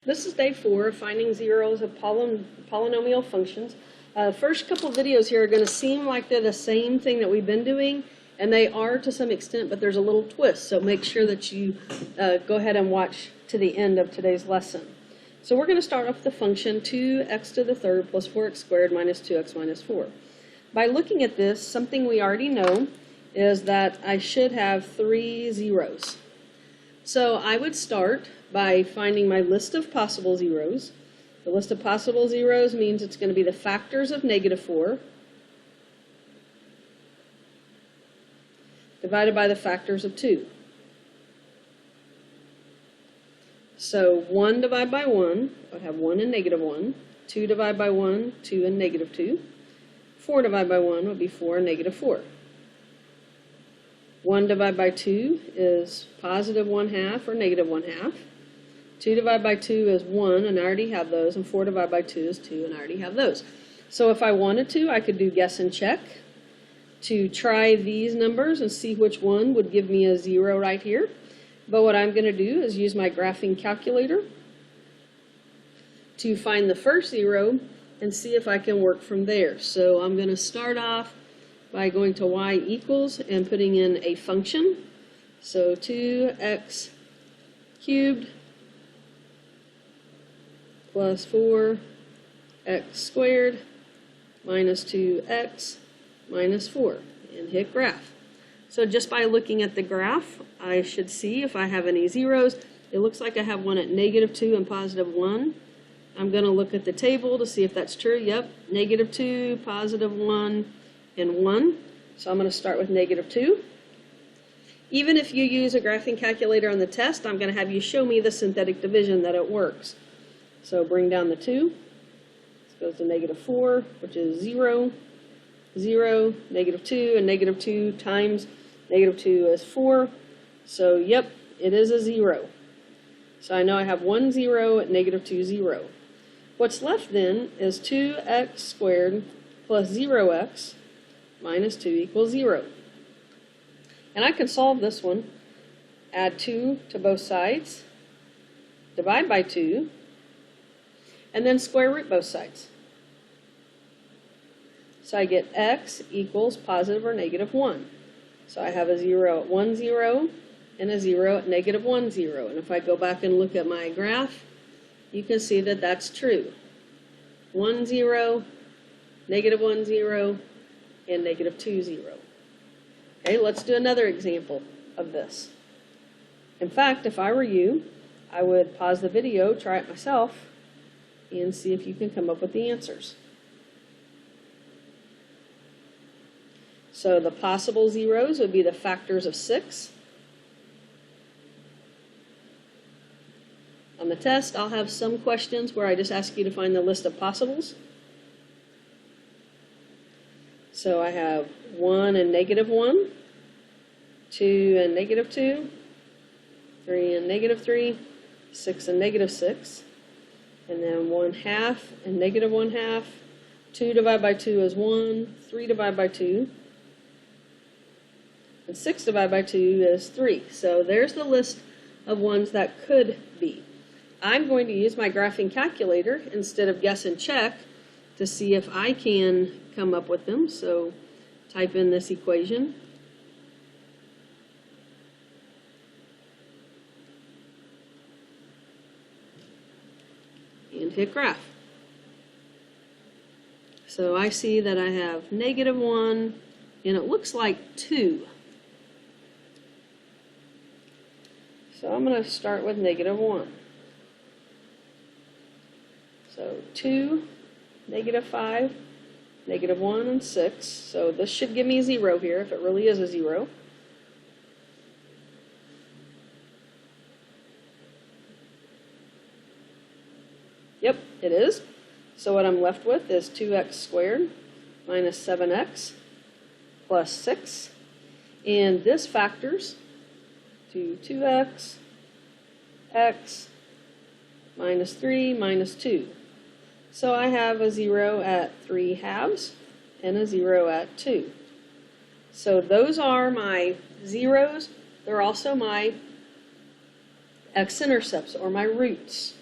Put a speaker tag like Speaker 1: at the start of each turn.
Speaker 1: This is day 4 of finding zeros of polynomial functions. First couple videos here are going to seem like they're the same thing that we've been doing, and they are to some extent, but there's a little twist, so make sure that you go ahead and watch to the end of today's lesson. So we're going to start off with the function 2x to the third plus 4x squared minus 2x minus 4. By looking at this, something we already know is that I should have 3 zeros. So I would start by finding my list of possible zeros. The list of possible zeros means it's going to be the factors of negative 4 divided by the factors of 2. So 1 divided by 1, I would have 1 and negative 1. 2 divided by 1, 2 and negative 2. 4 divided by 1 would be 4 and negative 4. 1 divided by 2 is positive 1/2 or negative 1/2. 2 divided by 2 is 1, and I already have those, and 4 divided by 2 is 2, and I already have those. So if I wanted to, I could do guess and check to try these numbers and see which one would give me a 0 right here. But what I'm going to do is use my graphing calculator to find the first 0 and see if I can work from there. So I'm going to start off by going to y equals and putting in a function. So 2x cubed plus 4x squared minus 2x minus 4, and hit graph. So just by looking at the graph, I should see if I have any zeros. It looks like I have one at negative 2 and positive 1. I'm going to look at the table to see if that's true. Yep, negative 2, positive 1, and 1. So I'm going to start with negative 2. Even if you use a graphing calculator on the test, I'm going to have you show me the synthetic division that it works. So bring down the 2. This goes to negative 4, which is 0, 0, negative 2, and negative 2 times negative 2 is 4. So yep, it is a 0. So I know I have 1 0 at negative 2, 0. What's left then is 2x squared plus 0x minus 2 equals 0. And I can solve this one. Add 2 to both sides, divide by 2, and then square root both sides. So I get x equals positive or negative 1. So I have a 0 at 1, 0, and a 0 at negative 1, 0. And if I go back and look at my graph, you can see that that's true. 1, 0, negative 1, 0, and negative 2, 0. Okay, let's do another example of this. In fact, if I were you, I would pause the video, try it myself, and see if you can come up with the answers. So the possible zeros would be the factors of 6. On the test, I'll have some questions where I just ask you to find the list of possibles. So I have 1 and negative 1, 2 and negative 2, 3 and negative 3, 6 and negative 6, and then 1/2 and negative 1/2. 2 divided by 2 is 1, 3 divided by 2, and 6 divided by 2 is 3. So there's the list of ones that could be. I'm going to use my graphing calculator instead of guess and check to see if I can come up with them. So type in this equation. And hit graph. So I see that I have negative 1, and it looks like 2. So I'm going to start with negative 1. So 2, negative 5, negative 1, and 6. So this should give me a 0 here, if it really is a 0. Yep, it is. So what I'm left with is 2x squared minus 7x plus 6. And this factors to 2x, x, minus 3, minus 2. So I have a 0 at 3/2 and a 0 at 2. So those are my zeros. They're also my x-intercepts, or my roots.